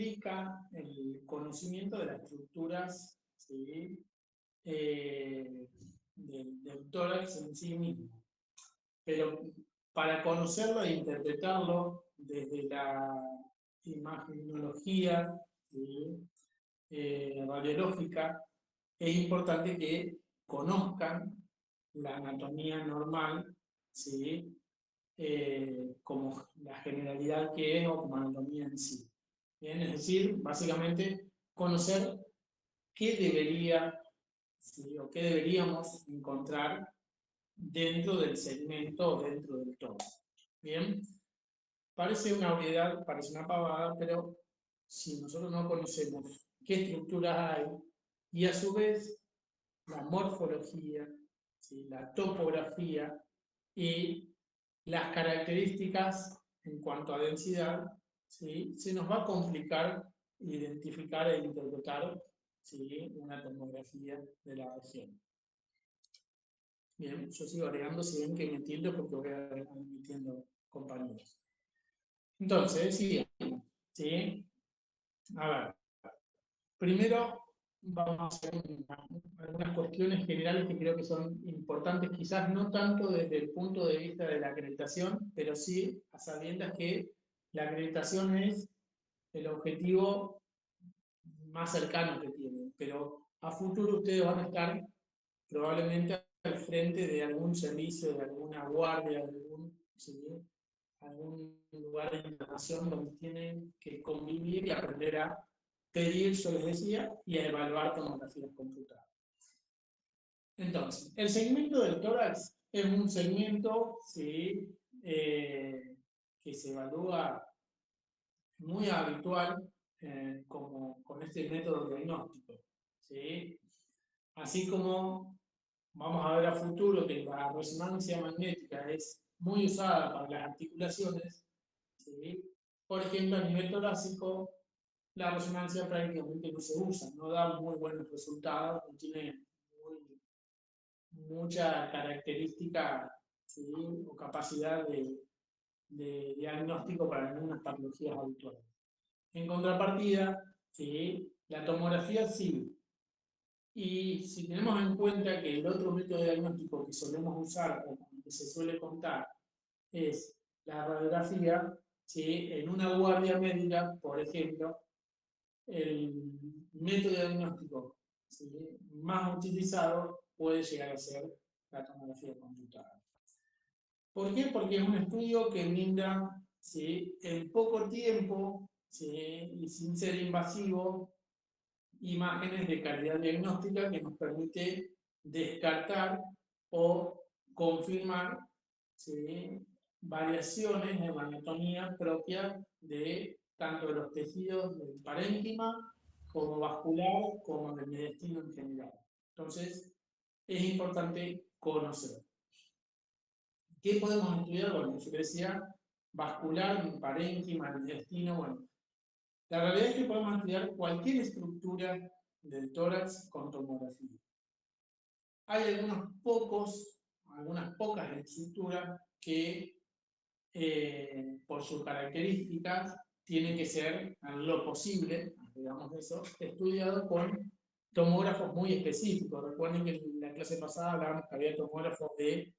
implica el conocimiento de las estructuras, ¿sí? Del tórax en sí mismo. Pero para conocerlo e interpretarlo desde la imagenología, ¿sí? Radiológica, es importante que conozcan la anatomía normal, ¿sí? Como la generalidad que es o como anatomía en sí. ¿Bien? Es decir, básicamente conocer qué debería, ¿sí? O qué deberíamos encontrar dentro del segmento o dentro del tórax. Bien, parece una obviedad, parece una pavada, pero si nosotros no conocemos qué estructuras hay y a su vez la morfología, ¿sí? La topografía y las características en cuanto a densidad, ¿sí? Se nos va a complicar identificar e interpretar, ¿sí? Una tomografía de la región. Bien, yo sigo agregando, si ven que me entiendo, porque voy admitiendo compañeros. Entonces, decía, ¿sí? A ver, primero vamos a hacer algunas cuestiones generales que creo que son importantes, quizás no tanto desde el punto de vista de la acreditación, pero sí a sabiendas que la acreditación es el objetivo más cercano que tienen, pero a futuro ustedes van a estar probablemente al frente de algún servicio, de alguna guardia, de algún lugar de internación donde tienen que convivir y aprender a pedir, yo les decía, y a evaluar tomografías computadas. Entonces, el segmento del tórax es un segmento, ¿sí? Que se evalúa muy habitual como con este método diagnóstico, ¿sí? Así como vamos a ver a futuro que la resonancia magnética es muy usada para las articulaciones, ¿sí? Por ejemplo, a nivel torácico, la resonancia prácticamente no se usa, no da muy buenos resultados, no tiene mucha característica, ¿sí? O capacidad de diagnóstico para algunas patologías habituales. En contrapartida, ¿sí? La tomografía sí. Y si tenemos en cuenta que el otro método de diagnóstico que solemos usar o que se suele contar es la radiografía, ¿sí? En una guardia médica, por ejemplo, el método de diagnóstico, ¿sí? Más utilizado puede llegar a ser la tomografía computada. ¿Por qué? Porque es un estudio que brinda, ¿sí? En poco tiempo, ¿sí? Y sin ser invasivo, imágenes de calidad diagnóstica que nos permite descartar o confirmar, ¿sí? Variaciones en la anatomía propia de tanto de los tejidos del parénquima como vascular como del mediastino en general. Entonces, es importante conocer. ¿Qué podemos estudiar? Bueno, yo decía vascular, parénquima, mediastino, bueno. La realidad es que podemos estudiar cualquier estructura del tórax con tomografía. Hay algunas pocas estructuras que, por sus características, tienen que ser, en lo posible, digamos eso, estudiados con tomógrafos muy específicos. Recuerden que en la clase pasada hablábamos que había tomógrafos de,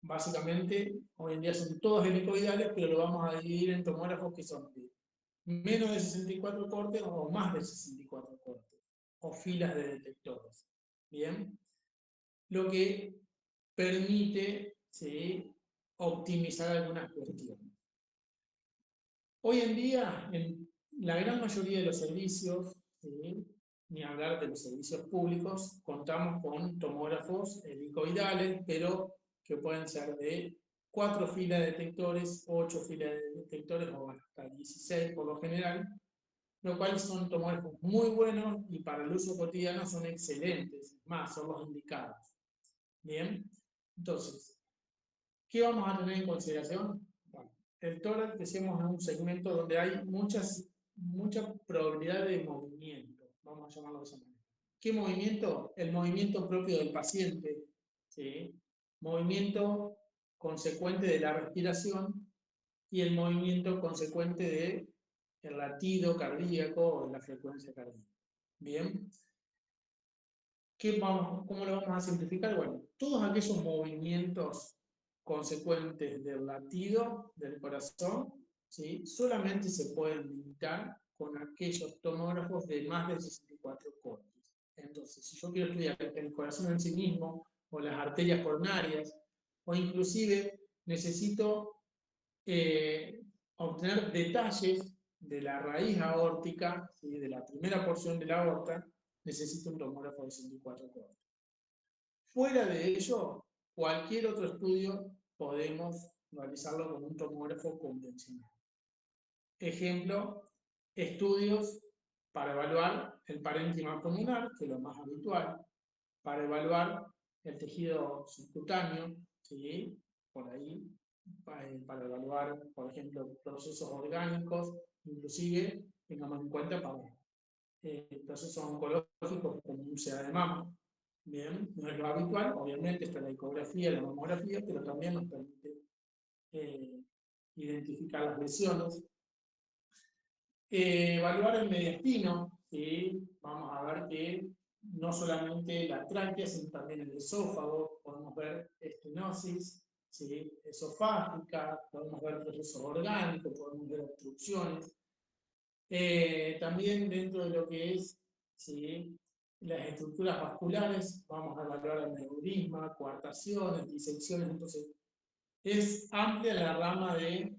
básicamente, hoy en día son todos helicoidales, pero lo vamos a dividir en tomógrafos que son de menos de 64 cortes o más de 64 cortes, o filas de detectores. Bien, lo que permite, ¿sí? Optimizar algunas cuestiones. Hoy en día, en la gran mayoría de los servicios, ¿sí? Ni hablar de los servicios públicos, contamos con tomógrafos helicoidales, pero que pueden ser de 4 filas de detectores, 8 filas de detectores o hasta 16 por lo general, lo cual son tomógrafos muy buenos y para el uso cotidiano son excelentes, más, son los indicados. Bien, entonces, ¿qué vamos a tener en consideración? Bueno, el tórax, decíamos, es un segmento donde hay mucha probabilidad de movimiento, vamos a llamarlo de esa manera. ¿Qué movimiento? El movimiento propio del paciente, ¿sí? Movimiento consecuente de la respiración y el movimiento consecuente de el latido cardíaco o la frecuencia cardíaca. Bien. ¿Cómo lo vamos a simplificar? Bueno, todos aquellos movimientos consecuentes del latido del corazón, ¿sí? Solamente se pueden limitar con aquellos tomógrafos de más de 64 cortes. Entonces, si yo quiero estudiar el corazón en sí mismo, o las arterias coronarias, o inclusive necesito obtener detalles de la raíz aórtica, ¿sí? De la primera porción de la aorta, necesito un tomógrafo de 64 cortes. Fuera de ello, cualquier otro estudio podemos realizarlo con un tomógrafo convencional. Ejemplo, estudios para evaluar el parénquima pulmonar, que es lo más habitual, para evaluar el tejido subcutáneo, ¿sí? Por ahí, para evaluar, por ejemplo, procesos orgánicos, inclusive tengamos en cuenta para procesos oncológicos como un SEA de mama. Bien, no es lo habitual, obviamente está la ecografía, la mamografía, pero también nos permite identificar las lesiones. Evaluar el mediastino, ¿sí? Vamos a ver que no solamente la tráquea, sino también el esófago, podemos ver estenosis, ¿sí? Esofágica, podemos ver procesos orgánicos, podemos ver obstrucciones. También dentro de lo que es, ¿sí? Las estructuras vasculares, vamos a evaluar aneurisma, coartaciones, disecciones, entonces es amplia la rama de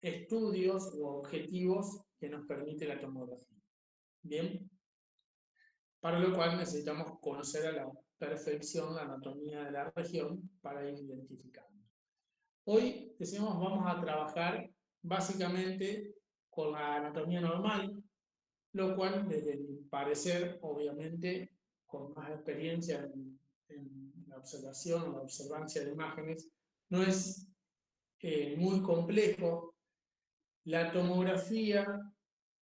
estudios u objetivos que nos permite la tomografía. Bien, para lo cual necesitamos conocer a la perfección la anatomía de la región para ir identificando. Hoy, decimos, vamos a trabajar básicamente con la anatomía normal, lo cual, desde mi parecer, obviamente, con más experiencia en la observación o la observancia de imágenes, no es muy complejo. La tomografía,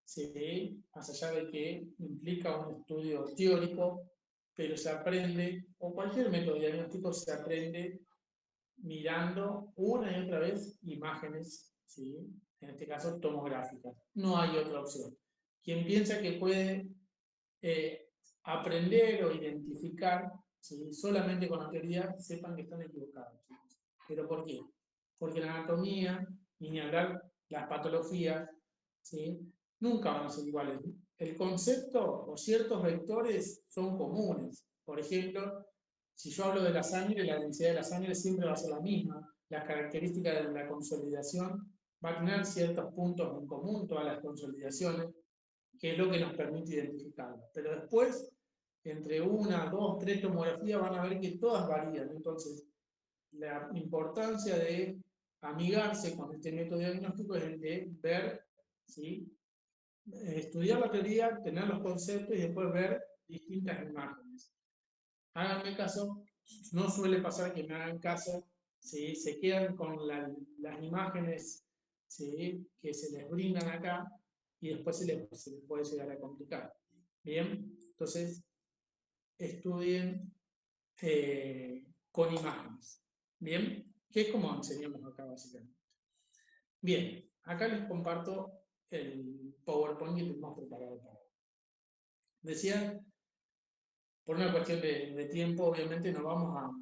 ¿sí? Más allá de que implica un estudio teórico, pero se aprende, o cualquier método diagnóstico se aprende mirando una y otra vez imágenes, ¿sí? En este caso tomográficas. No hay otra opción. Quien piensa que puede aprender o identificar, ¿sí? Solamente con la teoría, sepan que están equivocados. ¿Pero por qué? Porque la anatomía, y ni hablar las patologías, ¿sí? Nunca van a ser iguales. El concepto o ciertos vectores son comunes. Por ejemplo, si yo hablo de la sangre, la densidad de la sangre siempre va a ser la misma. Las características de la consolidación va a tener ciertos puntos en común, todas las consolidaciones, que es lo que nos permite identificarlas. Pero después, entre una, dos, tres tomografías, van a ver que todas varían. Entonces, la importancia de amigarse con este método diagnóstico es el de ver, ¿sí? Estudiar la teoría, tener los conceptos y después ver distintas imágenes. Háganme caso, no suele pasar que me hagan caso, ¿sí? Se quedan con las imágenes, ¿sí? Que se les brindan acá y después se les puede llegar a complicar. Bien, entonces estudien con imágenes. Bien, que es como enseñamos acá básicamente. Bien, acá les comparto el PowerPoint que tenemos preparado para hoy. Decía, por una cuestión de tiempo, obviamente no vamos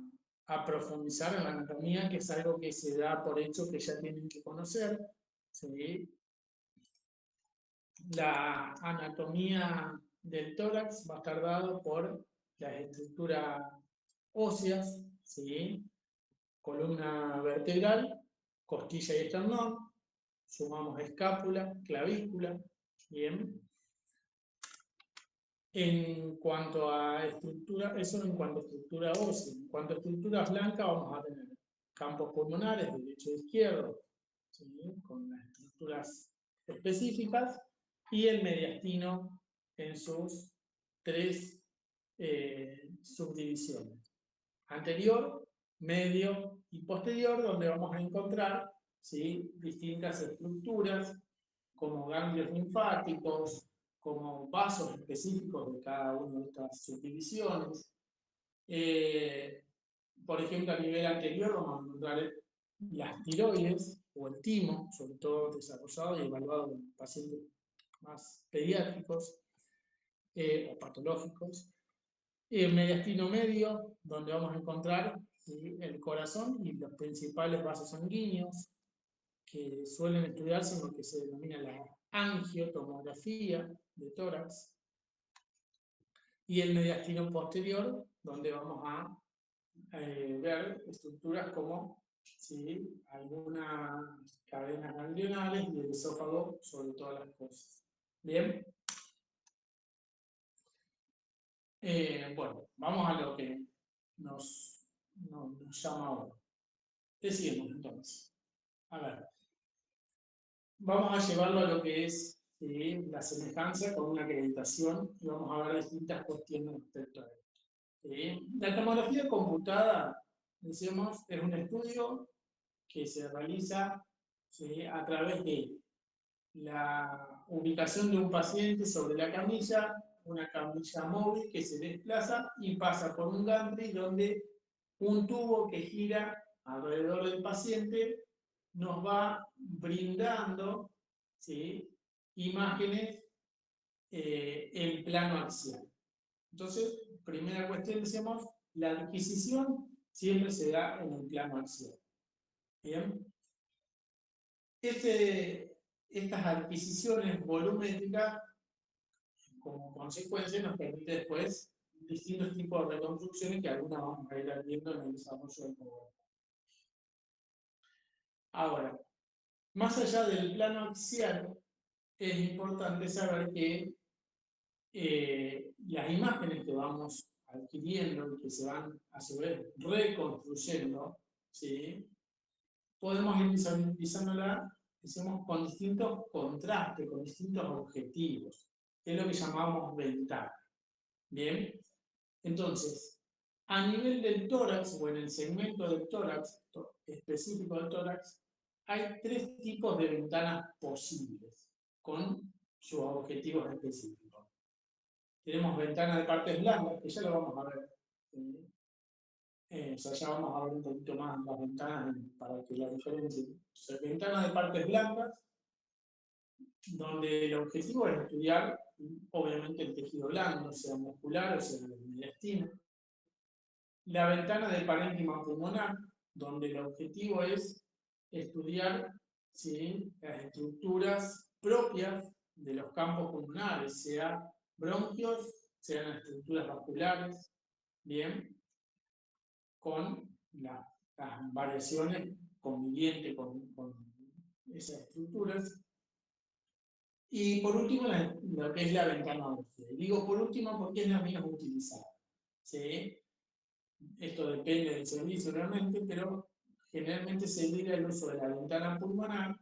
a profundizar en la anatomía, que es algo que se da por hecho que ya tienen que conocer, ¿sí? La anatomía del tórax va a estar dado por las estructuras óseas, ¿sí? Columna vertebral, costilla y esternón, sumamos escápula, clavícula, bien. En cuanto a estructura, eso en cuanto a estructura ósea. En cuanto a estructura blanca vamos a tener campos pulmonares, derecho e izquierdo, ¿sí? Con las estructuras específicas, y el mediastino en sus tres subdivisiones. Anterior, medio y posterior, donde vamos a encontrar, ¿sí? Distintas estructuras como ganglios linfáticos, como vasos específicos de cada una de estas subdivisiones. Por ejemplo, a nivel anterior vamos a encontrar las tiroides, o el timo, sobre todo desarrollado y evaluado en pacientes más pediátricos o patológicos. El mediastino medio, donde vamos a encontrar, ¿sí?, el corazón y los principales vasos sanguíneos, que suelen estudiarse en lo que se denomina la angiotomografía de tórax. Y el mediastino posterior, donde vamos a ver estructuras como, ¿sí?, algunas cadenas ganglionales y el esófago sobre todas las cosas. Bien. Bueno, vamos a lo que nos llama ahora. Decimos entonces, a ver, vamos a llevarlo a lo que es la semejanza con una acreditación y vamos a ver distintas cuestiones respecto a esto. La tomografía computada, decíamos, es un estudio que se realiza a través de la ubicación de un paciente sobre la camilla, una camilla móvil que se desplaza y pasa por un gantry donde un tubo que gira alrededor del paciente nos va brindando, ¿sí?, imágenes en plano axial. Entonces, primera cuestión, decíamos, la adquisición siempre se da en el plano axial. Bien. Estas adquisiciones volumétricas, como consecuencia, nos permite después distintos tipos de reconstrucciones que algunas vamos a ir viendo en el desarrollo del programa. Ahora, más allá del plano axial, es importante saber que las imágenes que vamos adquiriendo y que se van a su vez reconstruyendo, ¿sí?, podemos ir visualizándola, decimos, con distintos contrastes, con distintos objetivos, que es lo que llamamos ventana. Bien, entonces, a nivel del tórax o en el segmento del tórax, específico del tórax, hay tres tipos de ventanas posibles con sus objetivos específicos. Tenemos ventana de partes blandas, que ya lo vamos a ver. O sea, ya vamos a ver un poquito más las ventanas para que la diferencien. O sea, ventana de partes blandas, donde el objetivo es estudiar, obviamente, el tejido blando, sea muscular o sea el mediastino. La ventana de parénquima pulmonar, donde el objetivo es estudiar, ¿sí?, las estructuras propias de los campos pulmonares, sea bronquios, sean estructuras vasculares, bien, con las variaciones convivientes con esas estructuras. Y por último, lo que es la ventana ósea. Digo por último porque es la menos utilizada, ¿sí? Esto depende del servicio realmente, pero generalmente se liga el uso de la ventana pulmonar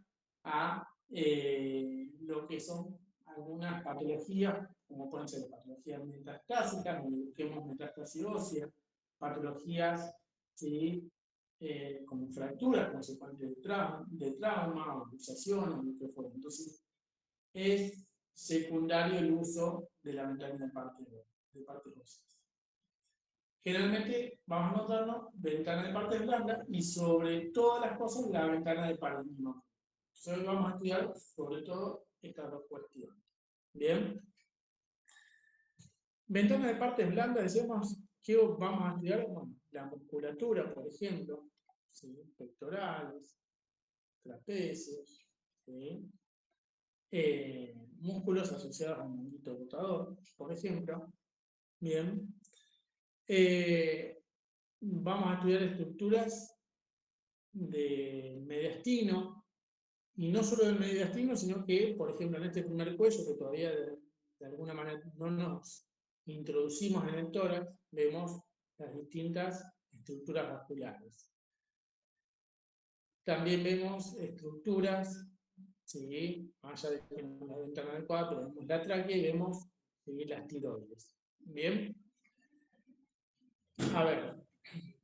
a lo que son algunas patologías, como pueden ser patologías metastásicas, donde busquemos metástasis ósea, patologías, ¿sí?, como fracturas consecuentes de trauma o luxaciones, lo que fuera. Entonces, es secundario el uso de la ventana de partes óseas. Generalmente vamos a notarnos ventana de partes blandas y sobre todas las cosas la ventana de parénquima. Entonces hoy vamos a estudiar sobre todo estas dos cuestiones. Bien. Ventana de partes blandas, decimos que vamos a estudiar, bueno, la musculatura, por ejemplo, ¿sí?, pectorales, trapecios, ¿sí?, músculos asociados al manguito rotador, por ejemplo. Bien. Vamos a estudiar estructuras de mediastino, y no solo del mediastino, sino que, por ejemplo, en este primer cuello, que todavía de alguna manera no nos introducimos en el tórax, vemos las distintas estructuras vasculares. También vemos estructuras, ¿sí?, más allá de la ventana del 4, vemos la tráquea y vemos, ¿sí?, las tiroides. Bien. A ver,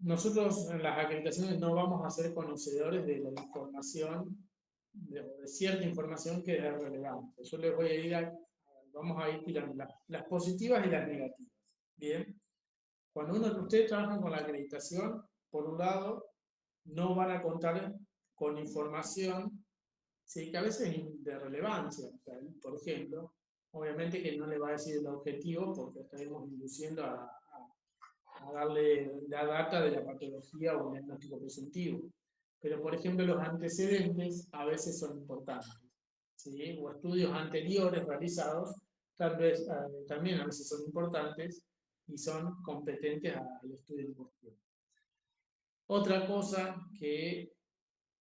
nosotros en las acreditaciones no vamos a ser conocedores de la información, de cierta información que es relevante. Yo les voy a ir vamos a ir tirando las positivas y las negativas. Bien. Cuando ustedes trabajan con la acreditación, por un lado, no van a contar con información, ¿sí? Que a veces es de relevancia. O sea, por ejemplo, obviamente que no le va a decir el objetivo porque estaremos induciendo a darle la data de la patología o un diagnóstico presuntivo. Pero, por ejemplo, los antecedentes a veces son importantes, ¿sí? O estudios anteriores realizados tal vez, también a veces son importantes y son competentes al estudio en cuestión. Otra cosa que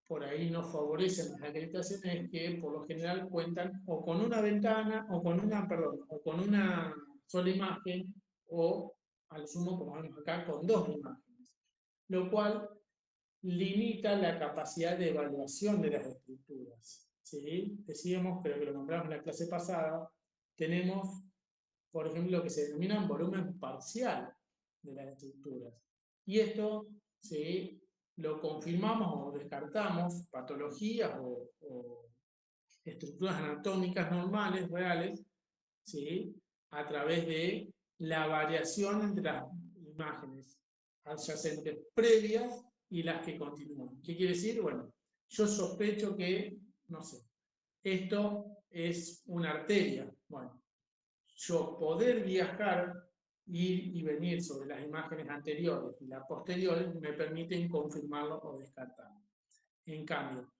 por ahí nos favorecen las acreditaciones es que por lo general cuentan o con una ventana o con una, perdón, o con una sola imagen o al sumo, como vemos acá, con dos imágenes, lo cual limita la capacidad de evaluación de las estructuras. ¿Sí? Decíamos, creo que lo nombramos en la clase pasada, tenemos, por ejemplo, lo que se denomina volumen parcial de las estructuras. Y esto, ¿sí?, lo confirmamos o descartamos, patologías o estructuras anatómicas normales, reales, ¿sí?, a través de la variación entre las imágenes adyacentes previas y las que continúan. ¿Qué quiere decir? Bueno, yo sospecho que, no sé, esto es una arteria. Bueno, yo poder viajar, ir y venir sobre las imágenes anteriores y las posteriores me permiten confirmarlo o descartarlo. En cambio,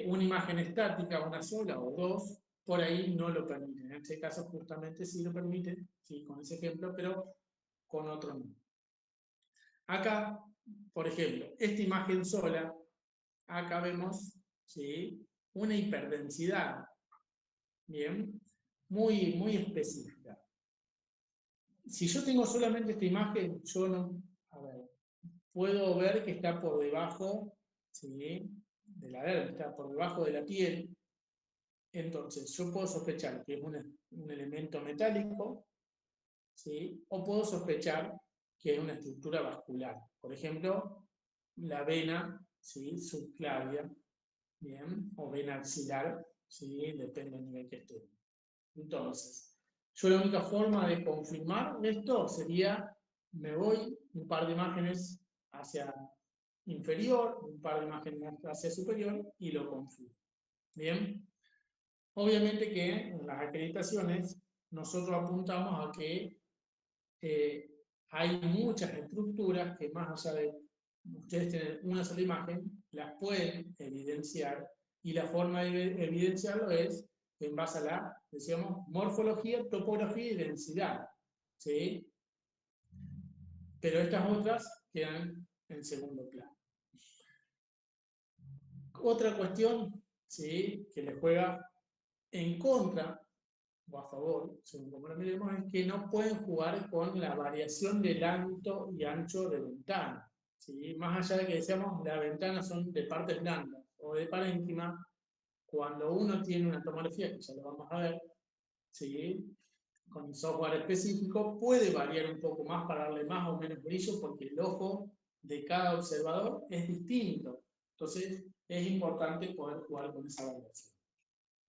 una imagen estática, una sola o dos, por ahí no lo permiten. En este caso justamente sí lo permiten, sí, con ese ejemplo, pero con otro no. Acá, por ejemplo, esta imagen sola, acá vemos, ¿sí?, una hiperdensidad, bien, muy específica. Si yo tengo solamente esta imagen, yo no, a ver, puedo ver que está por debajo, ¿sí?, de la dermis, está por debajo de la piel. Entonces, yo puedo sospechar que es un elemento metálico, ¿sí?, o puedo sospechar que es una estructura vascular. Por ejemplo, la vena, ¿sí?, subclavia, ¿bien?, o vena axilar, ¿sí?, depende del nivel que esté. Entonces, yo la única forma de confirmar esto sería, me voy un par de imágenes hacia inferior, un par de imágenes hacia superior y lo confirmo. Bien, obviamente que en las acreditaciones nosotros apuntamos a que hay muchas estructuras que más allá de ustedes tener una sola imagen, las pueden evidenciar y la forma de evidenciarlo es en base a la, decíamos, morfología, topografía y densidad, ¿sí? Pero estas otras quedan en segundo plano. Otra cuestión, ¿sí?, que le juega en contra o a favor, según como lo miremos, es que no pueden jugar con la variación del alto y ancho de ventana, ¿sí? Más allá de que decíamos las ventanas son de partes blandas o de parénquima, cuando uno tiene una tomografía, que ya lo vamos a ver, ¿sí?, con software específico, puede variar un poco más para darle más o menos brillo porque el ojo de cada observador es distinto. Entonces, es importante poder jugar con esa variación.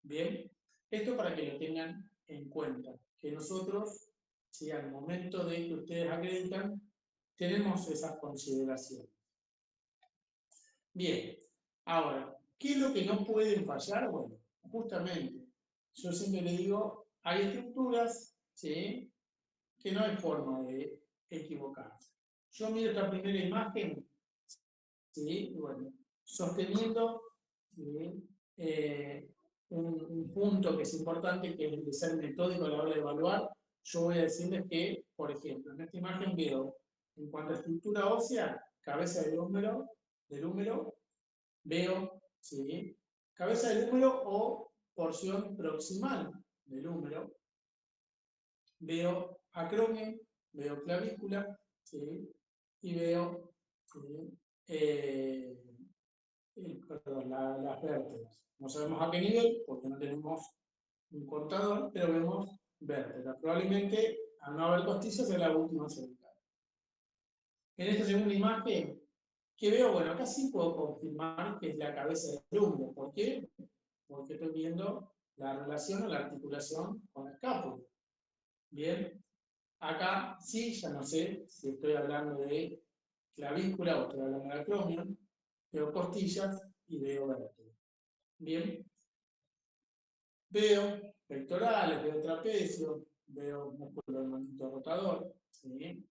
Bien, esto para que lo tengan en cuenta, que nosotros, si al momento de que ustedes acreditan, tenemos esas consideraciones. Bien, ahora, ¿qué es lo que no pueden fallar? Bueno, justamente, yo siempre le digo, hay estructuras, ¿sí?, que no hay forma de equivocarse. Yo miro esta primera imagen, ¿sí?, bueno, sosteniendo, ¿sí?, un punto que es importante, que es el de ser metódico a la hora de evaluar. Yo voy a decirles que, por ejemplo, en esta imagen veo, en cuanto a estructura ósea, cabeza del húmero, veo, ¿sí?, cabeza del húmero o porción proximal del húmero, veo acromion, veo clavícula, ¿sí?, y veo, ¿sí?, perdón, las vértebras. No sabemos a qué nivel, porque no tenemos un cortador, pero vemos vértebras. Probablemente, al no haber costillas, sea la última cervical. En esta segunda imagen, ¿qué veo? Bueno, acá sí puedo confirmar que es la cabeza del húmero. ¿Por qué? Porque estoy viendo la relación o la articulación con la escápula. Bien, acá sí, ya no sé si estoy hablando de clavícula o estoy hablando de acromion, veo costillas y veo vértebra. Bien. Veo pectorales, veo trapecio, veo músculo del manguito rotador, ¿sí?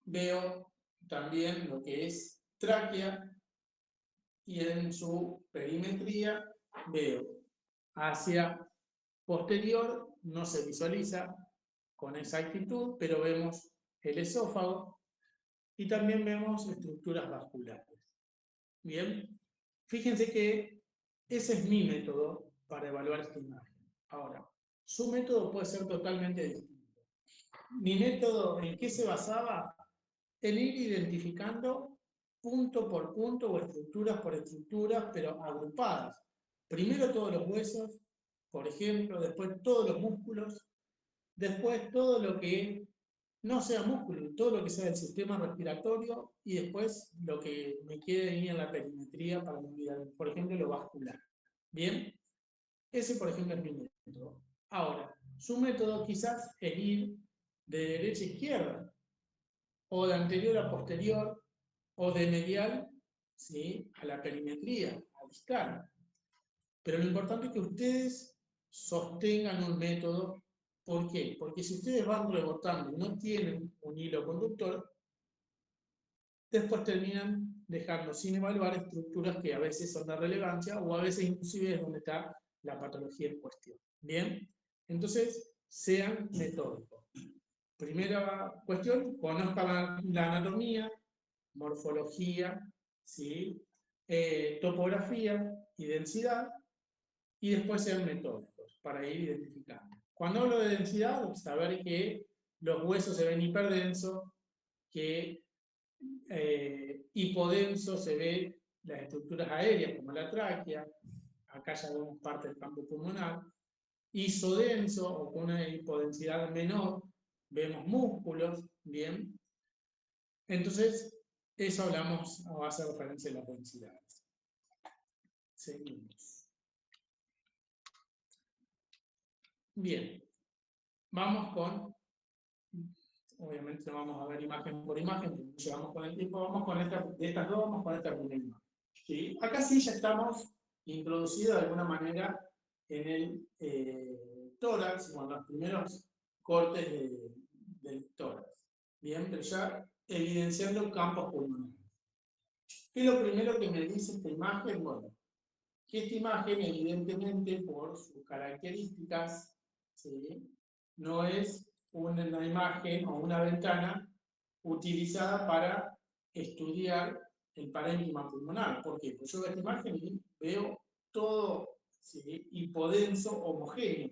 Veo también lo que es tráquea y en su perimetría veo hacia posterior, no se visualiza con exactitud, pero vemos el esófago y también vemos estructuras vasculares. Bien, fíjense que ese es mi método para evaluar esta imagen. Ahora, su método puede ser totalmente distinto. Mi método, ¿en qué se basaba? En ir identificando punto por punto o estructuras por estructuras, pero agrupadas. Primero todos los huesos, por ejemplo, después todos los músculos, después todo lo que no sea músculo, todo lo que sea del sistema respiratorio y después lo que me quede ahí en la perimetría para olvidar, por ejemplo, lo vascular. Bien, ese por ejemplo es mi método. Ahora, su método quizás es ir de derecha a izquierda, o de anterior a posterior, o de medial, ¿sí?, a la perimetría, a distal. Pero lo importante es que ustedes sostengan un método. ¿Por qué? Porque si ustedes van rebotando y no tienen un hilo conductor, después terminan dejando sin evaluar estructuras que a veces son de relevancia o a veces inclusive es donde está la patología en cuestión. ¿Bien? Entonces, sean metódicos. Primera cuestión, conozcan la anatomía, morfología, ¿sí?, topografía y densidad, y después sean metódicos para ir identificando. Cuando hablo de densidad, saber que los huesos se ven hiperdensos, que hipodenso se ve las estructuras aéreas como la tráquea, acá ya vemos parte del campo pulmonar, isodenso o con una hipodensidad menor, vemos músculos, bien. Entonces, eso hablamos o hace referencia a las densidades. Seguimos. Bien, vamos con, obviamente no vamos a ver imagen por imagen, porque llegamos con el tiempo, vamos con de estas dos, vamos con esta primera imagen. ¿Sí? Acá sí ya estamos introducidos de alguna manera en el tórax, con los primeros cortes del tórax. Bien, pero ya evidenciando campos pulmonares. ¿Qué es lo primero que me dice esta imagen? Bueno, que esta imagen, evidentemente, por sus características, ¿sí?, no es una imagen o una ventana utilizada para estudiar el parénquima pulmonar. ¿Por qué? Pues yo veo esta imagen y veo todo, ¿sí?, hipodenso homogéneo.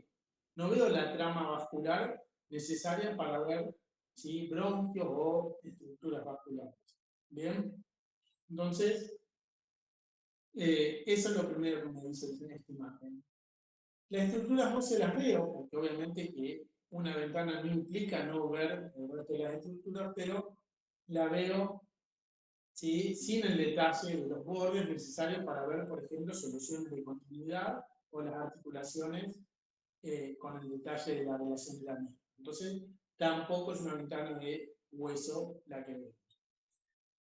No veo la trama vascular necesaria para ver, ¿sí?, bronquios o estructuras vasculares. ¿Bien? Entonces, eso es lo primero que me dice en esta imagen. Las estructuras no se las veo, porque obviamente que una ventana no implica no ver el resto de las estructuras, pero la veo, ¿sí?, sin el detalle de los bordes necesarios para ver, por ejemplo, soluciones de continuidad o las articulaciones con el detalle de la relación de la misma. Entonces, tampoco es una ventana de hueso la que veo.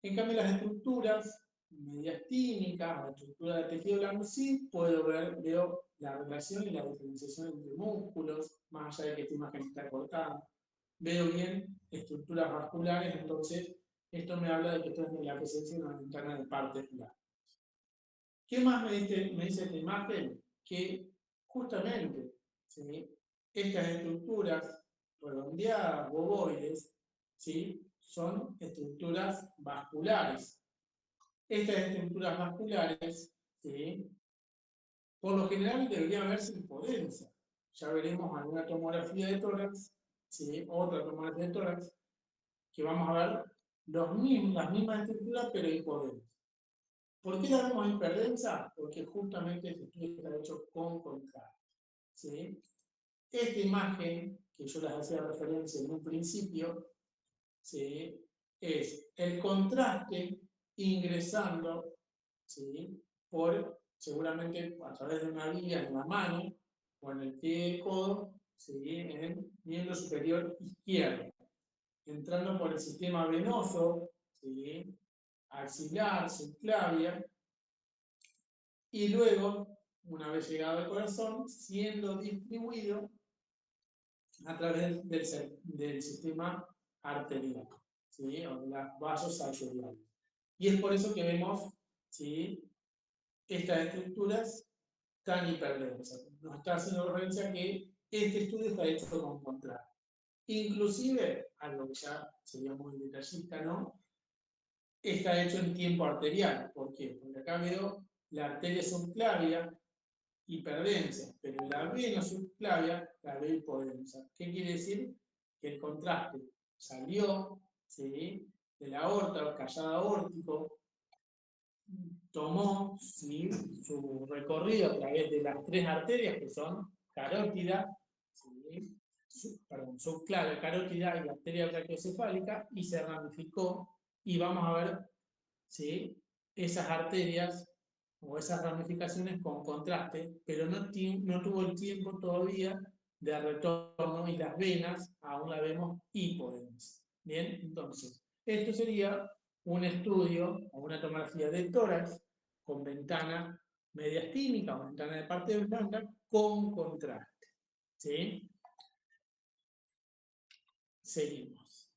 En cambio, las estructuras mediastínicas o estructuras de tejido blando sí puedo ver, veo la relación y la diferenciación entre músculos, más allá de que esta imagen está cortada. Veo bien estructuras vasculares, entonces esto me habla de que esto es la presencia de una ventana de partes blandas. ¿Qué más me dice esta imagen? Que justamente, ¿sí?, estas estructuras redondeadas, ovoides, ¿sí?, son estructuras vasculares. Estas estructuras vasculares, ¿sí?, por lo general deberían verse hipodensas. Ya veremos alguna tomografía de tórax, ¿sí?, otra tomografía de tórax, que vamos a ver las mismas estructuras, pero hipodensas. ¿Por qué la vemos hiperdensa? Porque justamente este estudio está hecho con contraste, ¿sí? Esta imagen, que yo les hacía referencia en un principio, ¿sí?, es el contraste ingresando, ¿sí?, por, seguramente a través de una vía en la mano o en el pie del codo, ¿sí?, en el miembro superior izquierdo, entrando por el sistema venoso, ¿sí?, axilar, subclavia, y luego, una vez llegado al corazón, siendo distribuido a través del sistema arterial, ¿sí? O de los vasos arteriales. Y es por eso que vemos, ¿sí?, estas estructuras tan hiperdensas. Nos está haciendo referencia a que este estudio está hecho con contraste. Inclusive, algo que ya sería muy detallista, ¿no?, está hecho en tiempo arterial. ¿Por qué? Porque acá veo la arteria subclavia hiperdensa, pero la vena subclavia la veo hipodensa. ¿Qué quiere decir? Que el contraste salió, ¿sí?, de la aorta, callado aórtico, tomó, ¿sí?, su recorrido a través de las tres arterias que son carótida, ¿sí?, subclavia, carótida y arteria brachiocefálica, y se ramificó, y vamos a ver, ¿sí?, esas arterias o esas ramificaciones con contraste, pero no tuvo el tiempo todavía de retorno, y las venas aún la vemos hipodensas. Bien, entonces, esto sería un estudio o una tomografía de tórax con ventana mediastínica o ventana de parte blanda con contraste. ¿Sí? Seguimos.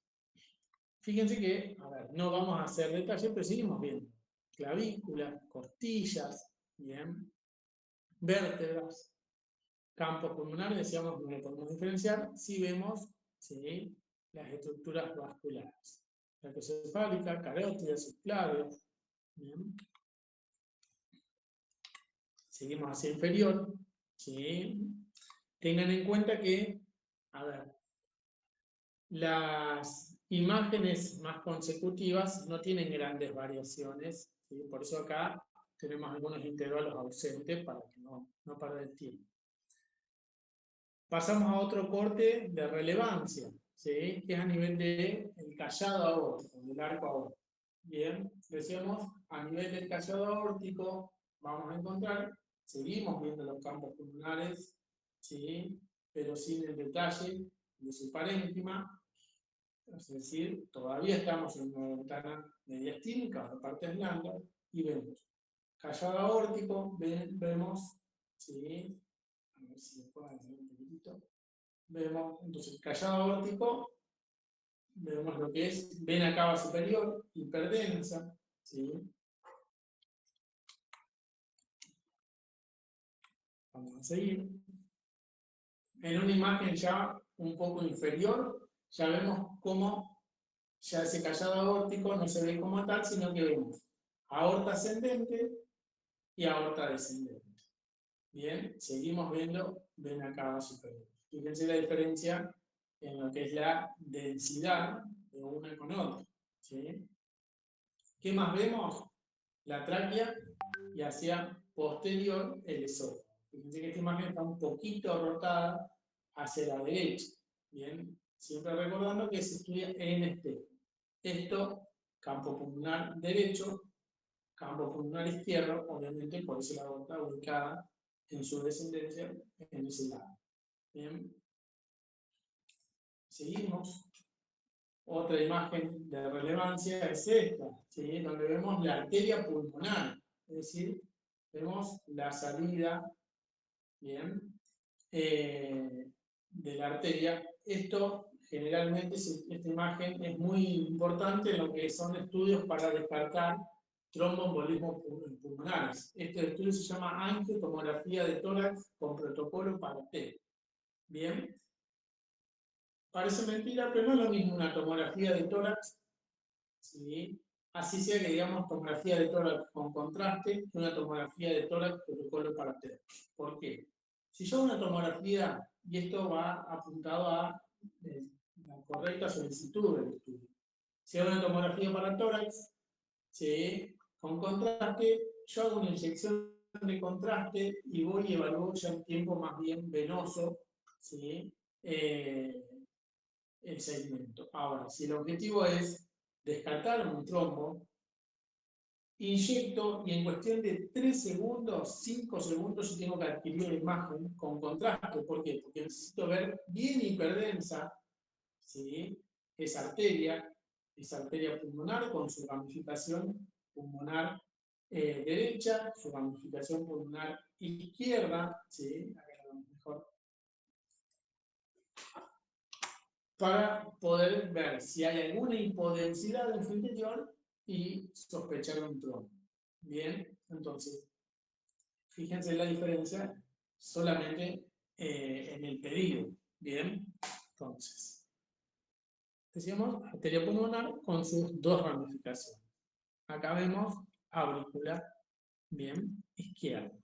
Fíjense que, a ver, no vamos a hacer detalles, pero seguimos viendo clavículas, costillas, bien, vértebras, campos pulmonares, decíamos que no podemos diferenciar si vemos, ¿sí?, las estructuras vasculares. Brachiocefálica, carótida, subclavia. Bien. Seguimos hacia inferior. ¿Sí? Tengan en cuenta que, a ver, las imágenes más consecutivas no tienen grandes variaciones, ¿sí? Por eso acá tenemos algunos intervalos ausentes para que no perder tiempo. Pasamos a otro corte de relevancia, ¿sí?, que es a nivel del callado aórtico, del arco aórtico. Bien, decíamos, a nivel del callado aórtico vamos a encontrar, seguimos viendo los campos pulmonares, ¿sí?, pero sin el detalle de su parénquima, es decir, todavía estamos en una ventana mediastínica o de partes blandas, y vemos callado aórtico, vemos, ¿sí?, a ver si se puede hacer un poquitito. Vemos, entonces, callado aórtico, vemos lo que es vena cava superior, hiperdensa, ¿sí? Vamos a seguir. En una imagen ya un poco inferior, ya vemos cómo ya ese callado aórtico no se ve como tal, sino que vemos aorta ascendente y aorta descendente. Bien, seguimos viendo vena cava superior. Fíjense la diferencia en lo que es la densidad de una con otra, ¿sí? ¿Qué más vemos? La tráquea y hacia posterior el esófago. Fíjense que esta imagen está un poquito rotada hacia la derecha. Bien, siempre recordando que se estudia en este. Esto, campo pulmonar derecho, campo pulmonar izquierdo, obviamente por eso la aorta ubicada en su descendencia en ese lado. Bien, seguimos. Otra imagen de relevancia es esta, ¿sí?, donde vemos la arteria pulmonar, es decir, vemos la salida, bien, de la arteria. Esto generalmente, esta imagen es muy importante en lo que son estudios para descartar tromboembolismos pulmonares. Este estudio se llama angiotomografía de tórax con protocolo para TED. Bien. Parece mentira, pero no es lo mismo una tomografía de tórax, ¿sí?, así sea que digamos tomografía de tórax con contraste, que una tomografía de tórax protocolo para TED. ¿Por qué? Si yo hago una tomografía, y esto va apuntado a la correcta solicitud del estudio, si hago una tomografía para tórax, ¿sí?, con contraste, yo hago una inyección de contraste y voy y evalúo ya en tiempo más bien venoso, ¿sí?, el segmento. Ahora, si el objetivo es descartar un trombo, inyecto y en cuestión de 3 segundos, 5 segundos, yo tengo que adquirir la imagen con contraste. ¿Por qué? Porque necesito ver bien hiperdensa, ¿sí?, esa arteria pulmonar con su ramificación pulmonar derecha, su ramificación pulmonar izquierda, ¿sí? Acá lo vemos mejor, para poder ver si hay alguna hipodensidad en su interior y sospechar un trombo. Bien, entonces, fíjense la diferencia solamente en el pedido. Bien, entonces, decíamos arteria pulmonar con sus dos ramificaciones. Acá vemos aurícula, bien, izquierda.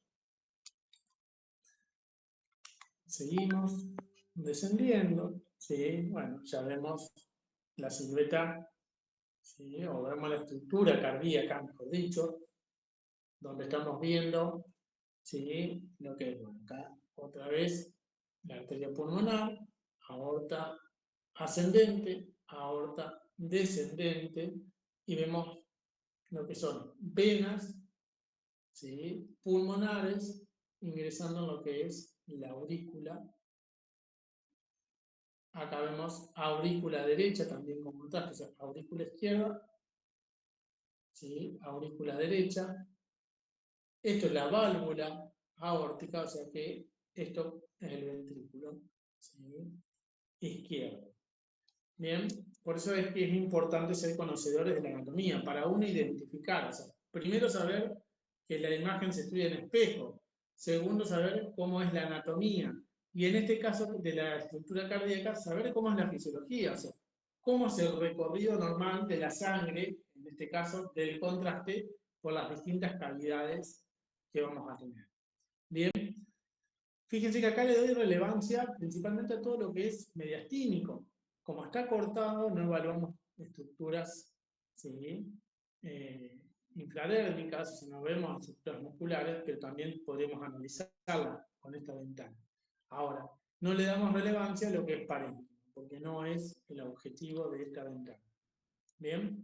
Seguimos descendiendo, ¿sí? Bueno, ya vemos la silueta, ¿sí? O vemos la estructura cardíaca, mejor dicho, donde estamos viendo, ¿sí? Lo que es, bueno, acá otra vez la arteria pulmonar, aorta ascendente, aorta descendente, y vemos lo que son venas, ¿sí? Pulmonares, ingresando en lo que es la aurícula. Acá vemos aurícula derecha también con contraste, o sea, aurícula izquierda, ¿sí? Aurícula derecha. Esto es la válvula aórtica, o sea que esto es el ventrículo, ¿sí? Izquierdo. Bien, por eso es que es importante ser conocedores de la anatomía, para uno identificar, o sea, primero saber que la imagen se estudia en espejo, segundo saber cómo es la anatomía, y en este caso de la estructura cardíaca, saber cómo es la fisiología, o sea, cómo es el recorrido normal de la sangre, en este caso del contraste, por las distintas cavidades que vamos a tener. Bien, fíjense que acá le doy relevancia principalmente a todo lo que es mediastínico. Como está cortado, no evaluamos estructuras, ¿sí? Infradérmicas, no vemos estructuras musculares, pero también podemos analizarlas con esta ventana. Ahora, no le damos relevancia a lo que es parénquima, porque no es el objetivo de esta ventana. ¿Bien?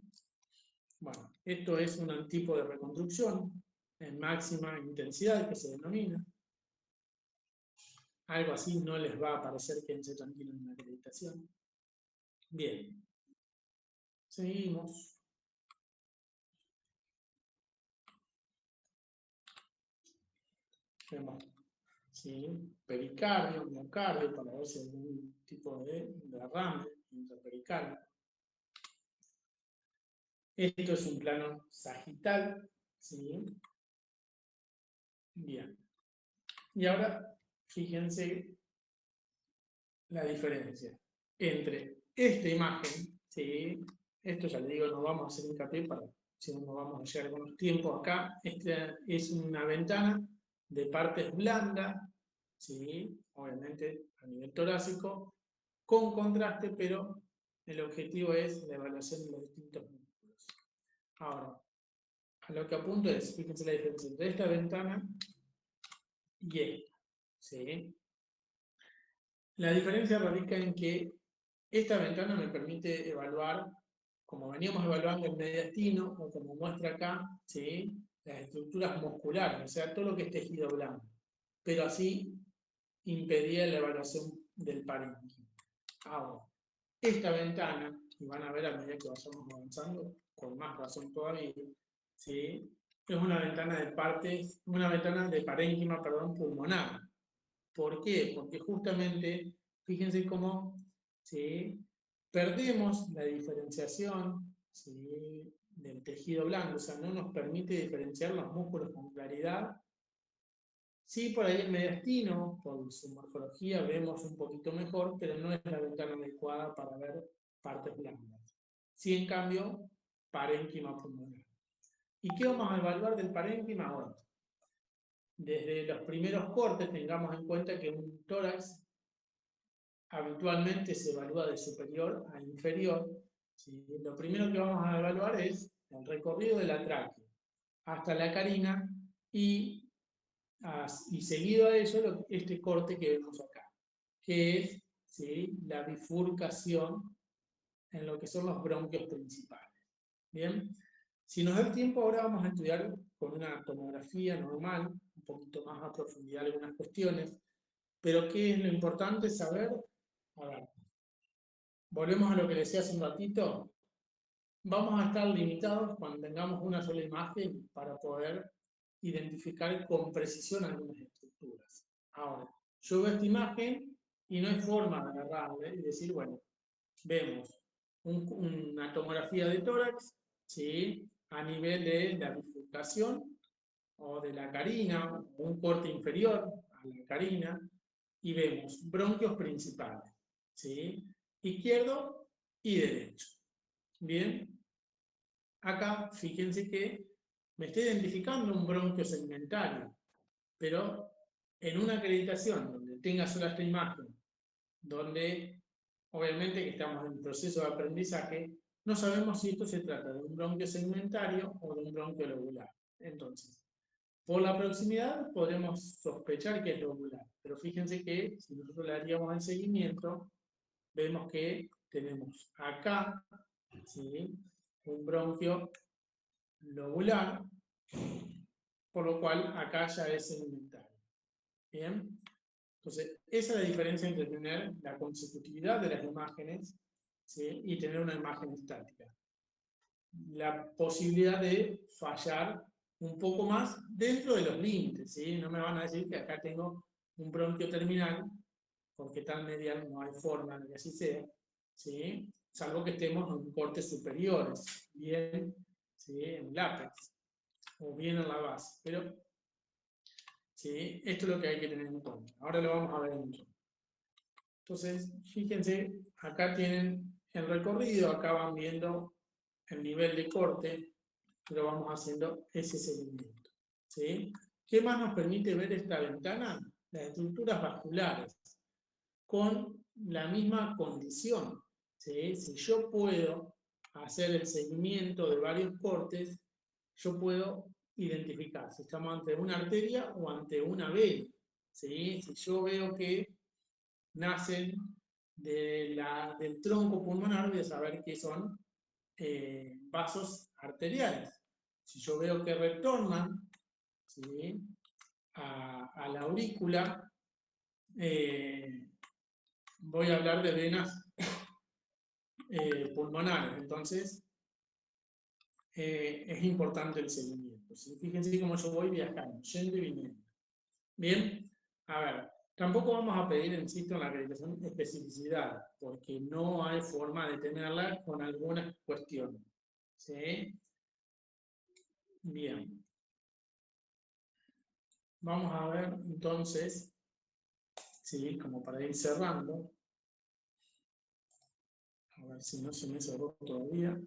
Bueno, esto es un tipo de reconstrucción en máxima intensidad, que se denomina. Algo así no les va a parecer, quédense tranquilos en la acreditación. Bien, seguimos. Vemos, ¿sí? Pericardio, miocardio, para ver si hay algún tipo de derrame intrapericardio. Esto es un plano sagital, ¿sí? Bien. Y ahora, fíjense la diferencia entre esta imagen, ¿sí? Esto ya le digo, no vamos a hacer hincapié para, si no vamos a llegar con los tiempos acá. Esta es una ventana de partes blandas, ¿sí? Obviamente a nivel torácico, con contraste, pero el objetivo es la evaluación de los distintos músculos. Ahora, a lo que apunto es, fíjense la diferencia entre esta ventana y esta, ¿sí? La diferencia radica en que esta ventana me permite evaluar, como veníamos evaluando el mediastino, o como muestra acá, ¿sí? Las estructuras musculares, o sea, todo lo que es tejido blando. Pero así impedía la evaluación del parénquima. Ahora, esta ventana, y van a ver a medida que vayamos avanzando, con más razón todavía, ¿sí? Es una ventana de partes, una ventana de parénquima, perdón, pulmonar. ¿Por qué? Porque justamente, fíjense cómo, ¿sí? Perdemos la diferenciación, ¿sí? Del tejido blando, o sea, no nos permite diferenciar los músculos con claridad. Sí, por ahí el mediastino, por su morfología, vemos un poquito mejor, pero no es la ventana adecuada para ver partes blandas. Sí, en cambio, parénquima pulmonar. ¿Y qué vamos a evaluar del parénquima? Bueno, desde los primeros cortes tengamos en cuenta que un tórax habitualmente se evalúa de superior a inferior. ¿Sí? Lo primero que vamos a evaluar es el recorrido de la tráquea hasta la carina y seguido a eso este corte que vemos acá, que es, ¿sí? La bifurcación en lo que son los bronquios principales. Bien, si nos da el tiempo ahora vamos a estudiar con una tomografía normal, un poquito más a profundidad algunas cuestiones, pero ¿qué es lo importante saber? A ver, volvemos a lo que decía hace un ratito. vamos a estar limitados cuando tengamos una sola imagen para poder identificar con precisión algunas estructuras. Ahora, yo veo esta imagen y no hay forma de agarrarle y decir, bueno, vemos una tomografía de tórax, ¿sí? A nivel de la bifurcación o de la carina, o un corte inferior a la carina, y vemos bronquios principales, ¿sí? Izquierdo y derecho. Bien, acá fíjense que me está identificando un bronquio segmentario, pero en una acreditación donde tenga sola esta imagen, donde obviamente que estamos en proceso de aprendizaje, no sabemos si esto se trata de un bronquio segmentario o de un bronquio lobular. Entonces, por la proximidad podremos sospechar que es lobular, pero fíjense que si nosotros le haríamos el seguimiento, vemos que tenemos acá, ¿sí?, un bronquio lobular, por lo cual acá ya es segmentario. Bien, entonces esa es la diferencia entre tener la consecutividad de las imágenes, ¿sí?, y tener una imagen estática. La posibilidad de fallar un poco más dentro de los límites, ¿sí? No me van a decir que acá tengo un bronquio terminal, porque tal medial no hay forma de que así sea, ¿sí?, salvo que estemos en cortes superiores, bien, ¿sí?, en el ápex, o bien en la base. Pero, ¿sí?, esto es lo que hay que tener en cuenta. Ahora lo vamos a ver en otro. Entonces, fíjense, acá tienen el recorrido, acá van viendo el nivel de corte, pero vamos haciendo ese seguimiento, ¿sí? ¿Qué más nos permite ver esta ventana? Las estructuras vasculares, con la misma condición, ¿sí? Si yo puedo hacer el seguimiento de varios cortes, yo puedo identificar si estamos ante una arteria o ante una vena, ¿sí? Si yo veo que nacen del tronco pulmonar, voy a saber que son vasos arteriales. Si yo veo que retornan, ¿sí?, a la aurícula, voy a hablar de venas pulmonares. Entonces, es importante el seguimiento, ¿sí? Fíjense cómo yo voy viajando, yendo y viniendo. Bien, a ver, tampoco vamos a pedir, insisto, en la acreditación especificidad, porque no hay forma de tenerla con algunas cuestiones, ¿sí? Bien. Vamos a ver entonces, ¿sí?, como para ir cerrando, a ver si no se me cerró todavía.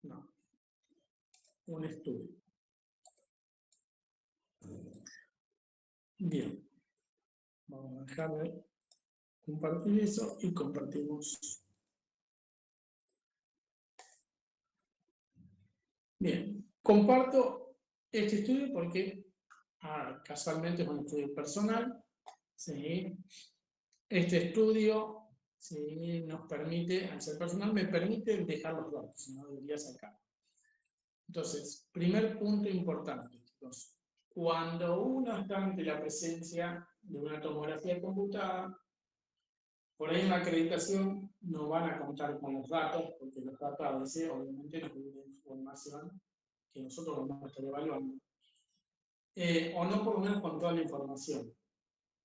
No. Un estudio. Bien. Vamos a dejar de compartir eso y compartimos. Bien. Comparto este estudio porque casualmente es un estudio personal, ¿sí? Este estudio, ¿sí?, nos permite, al ser personal, me permite dejar los datos, si no debería sacar. Entonces, primer punto importante, chicos. Cuando uno está ante la presencia de una tomografía computada, por ahí en la acreditación no van a contar con los datos, porque los datos a veces obviamente nos brindan información que nosotros vamos a estar evaluando. O no por lo menos con toda la información.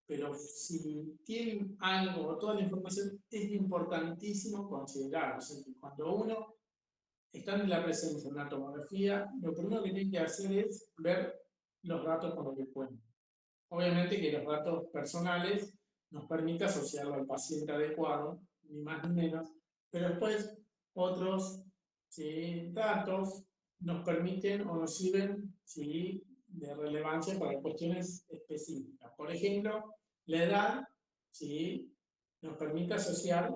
Pero si tienen algo o toda la información, es importantísimo considerarlo. O sea, que cuando uno está en la presencia de una tomografía, lo primero que tiene que hacer es ver los datos con los que cuentan. Obviamente que los datos personales nos permite asociarlo al paciente adecuado, ni más ni menos, pero después otros, ¿sí?, datos nos permiten o nos sirven, ¿sí?, de relevancia para cuestiones específicas. Por ejemplo, la edad, ¿sí?, nos permite asociar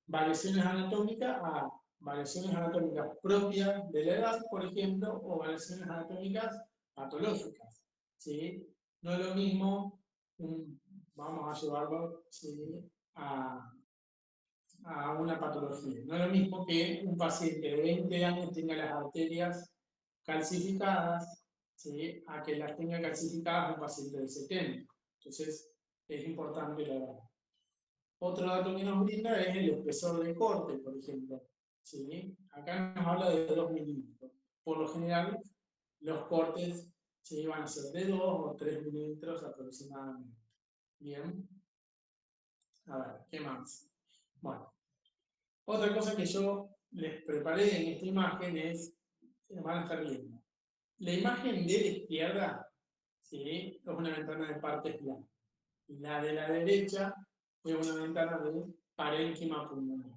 variaciones anatómicas a variaciones anatómicas propias de la edad, por ejemplo, o variaciones anatómicas patológicas, ¿sí? No es lo mismo, vamos a llevarlo, ¿sí?, a una patología. No es lo mismo que un paciente de 20 años tenga las arterias calcificadas, ¿sí?, a que las tenga calcificadas un paciente de 70. Entonces, es importante la edad. Otro dato que nos brinda es el espesor de corte, por ejemplo. ¿sí? Acá nos habla de 2 milímetros. Por lo general, los cortes, ¿sí?, van a ser de 2 o 3 milímetros aproximadamente. Bien. A ver, ¿qué más? Bueno, otra cosa que yo les preparé en esta imagen es, van a estar viendo, la imagen de la izquierda, ¿sí?, es una ventana de partes planas. La de la derecha es una ventana de parénquima pulmonar.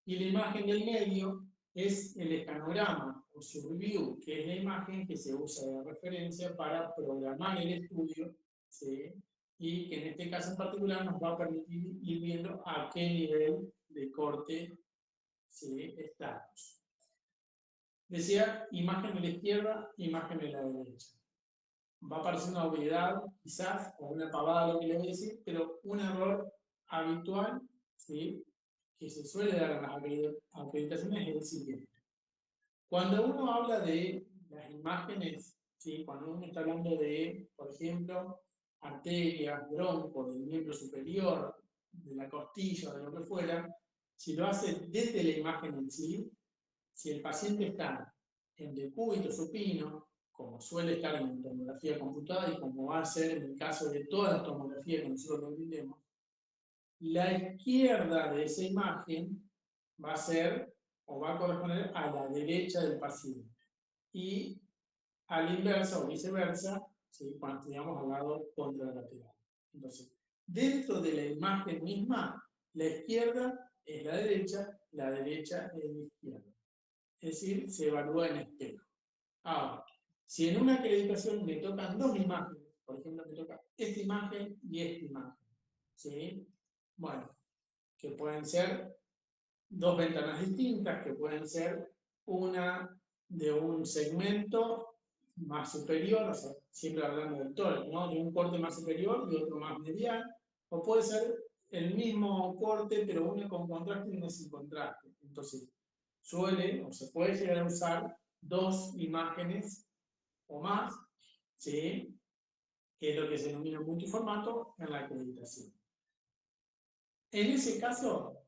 Y la imagen del medio es el escanograma o surview, que es la imagen que se usa de referencia para programar el estudio, ¿sí?, y que en este caso en particular nos va a permitir ir viendo a qué nivel de corte, ¿sí?, estamos. Decía, imagen de la izquierda, imagen de la derecha. Va a parecer una obviedad, quizás, o una pavada lo que le voy a decir, pero un error habitual, ¿sí?, que se suele dar en las acreditaciones es el siguiente. Cuando uno habla de las imágenes, ¿sí?, cuando uno está hablando de, por ejemplo, arterias, broncos, del miembro superior, de la costilla, de lo que fuera, si lo hace desde la imagen en sí, si el paciente está en decúbito supino, como suele estar en la tomografía computada y como va a ser en el caso de todas las tomografías que nosotros entendemos, la izquierda de esa imagen va a ser o va a corresponder a la derecha del paciente. Y a la inversa o viceversa, ¿sí?, cuando estudiamos al lado contralateral. Entonces, dentro de la imagen misma, la izquierda es la derecha es la izquierda. Es decir, se evalúa en espejo. Ahora, si en una acreditación me tocan 2 imágenes, por ejemplo, me toca esta imagen y esta imagen, ¿sí? Bueno, que pueden ser 2 ventanas distintas, que pueden ser una de un segmento más superior, o sea, siempre hablando del tórax, ¿no?, de un corte más superior y otro más medial, o puede ser el mismo corte, pero uno con contraste y uno sin contraste. Entonces, suele o se puede llegar a usar 2 imágenes o más, ¿sí?, que es lo que se denomina multiformato en la acreditación. En ese caso,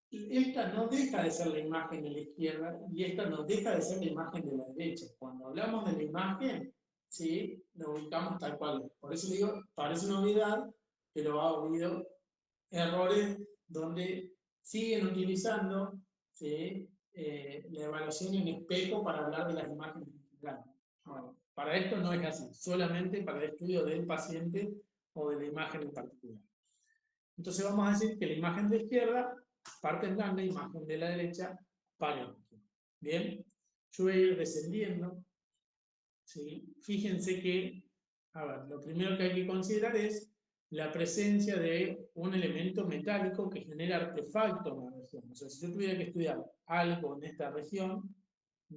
esta no deja de ser la imagen de la izquierda y esta no deja de ser la imagen de la derecha. Cuando hablamos de la imagen, ¿sí?, lo ubicamos tal cual. Por eso digo, parece una obviedad, pero ha habido errores donde siguen utilizando, ¿sí?, la evaluación en espejo para hablar de las imágenes integrales. Bueno, para esto no es así, solamente para el estudio del paciente o de la imagen en particular. Entonces vamos a decir que la imagen de la izquierda, parte blanda, imagen de la derecha, parénquima. Bien, yo voy a ir descendiendo, ¿sí? Fíjense que, a ver, lo primero que hay que considerar es la presencia de un elemento metálico que genera artefacto en la región. O sea, si yo tuviera que estudiar algo en esta región,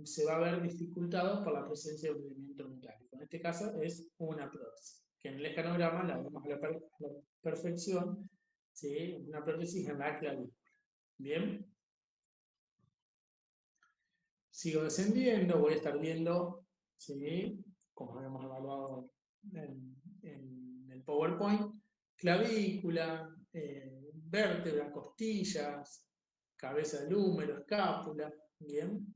se va a ver dificultado por la presencia de un elemento metálico. En este caso es una prótesis, que en el escanograma la vemos a la perfección, ¿sí?, una prótesis en la clavícula. Bien. Sigo descendiendo, voy a estar viendo, ¿sí?, como habíamos evaluado en el PowerPoint, clavícula, vértebra, costillas, cabeza del húmero, escápula, bien.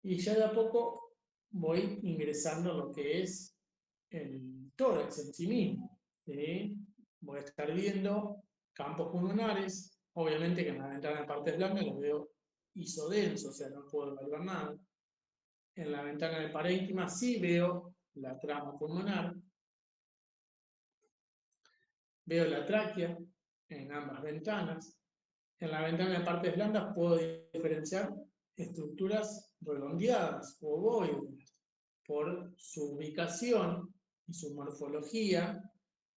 Y ya de a poco voy ingresando a lo que es el tórax en sí mismo, ¿sí? Voy a estar viendo campos pulmonares, obviamente que en la ventana de partes blancas los veo isodensos, o sea, no puedo evaluar nada. En la ventana de parénquima sí veo la trama pulmonar, veo la tráquea en ambas ventanas. En la ventana de partes blandas puedo diferenciar estructuras redondeadas o ovoides. Por su ubicación y su morfología,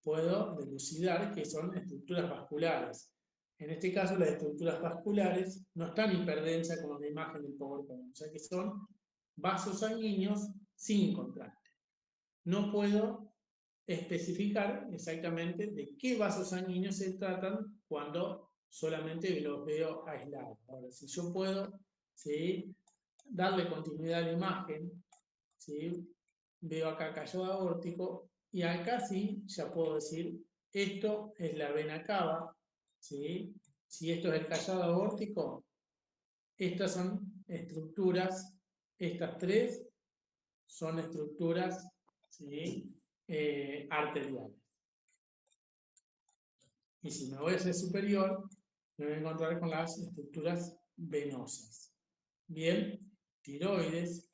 puedo dilucidar que son estructuras vasculares. En este caso, las estructuras vasculares no están hiperdensas como en la imagen del PowerPoint, o sea que son vasos sanguíneos sin contraste. No puedo especificar exactamente de qué vasos sanguíneos se tratan cuando solamente los veo aislados. Ahora, si yo puedo, ¿sí?, darle continuidad a la imagen, ¿sí?, veo acá callo aórtico y acá sí ya puedo decir, esto es la vena cava, ¿sí?, si esto es el callado aórtico, estas son estructuras, estas tres son estructuras, ¿sí? Arteriales. Y si me voy a ser superior, me voy a encontrar con las estructuras venosas. Bien, tiroides.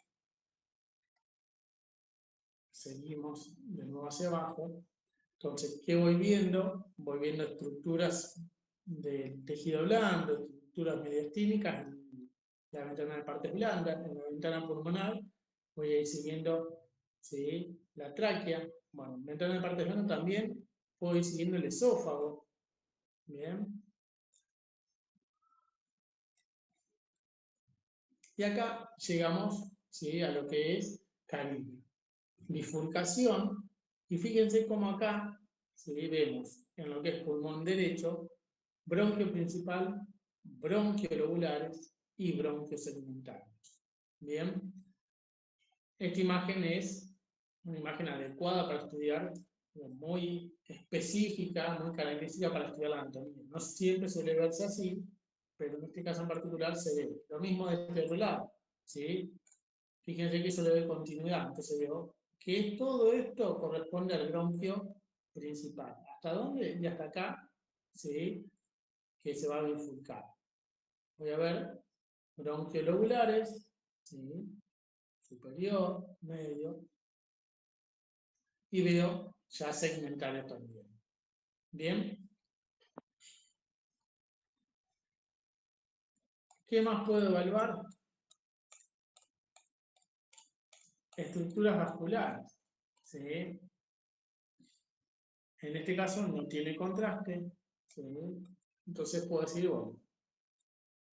Seguimos de nuevo hacia abajo. Entonces, ¿qué voy viendo? Voy viendo estructuras del tejido blando, estructuras mediastínicas en la ventana de partes blandas, en la ventana pulmonar. Voy a ir siguiendo, ¿sí?, la tráquea. Bueno, en la ventana de partes blandas también puedo ir siguiendo el esófago. Bien. Y acá llegamos, ¿sí?, a lo que es carillo. Bifurcación. Y fíjense cómo acá, ¿sí?, vemos en lo que es pulmón derecho, bronquio principal, bronquios lobulares y bronquios segmentarios. Bien, esta imagen es una imagen adecuada para estudiar, muy específica, muy característica para estudiar la anatomía. No siempre suele verse así, pero en este caso en particular se ve. Lo mismo de este otro lado, ¿sí? Fíjense que eso le doy continuidad, entonces veo que todo esto corresponde al bronquio principal. ¿Hasta dónde? Y hasta acá, ¿sí?, que se va a bifurcar. Voy a ver bronquios lobulares, ¿sí?, superior, medio, y veo ya segmentarios también. Bien. ¿Qué más puedo evaluar? Estructuras vasculares, ¿sí? En este caso no tiene contraste, ¿sí? Entonces puedo decir, bueno,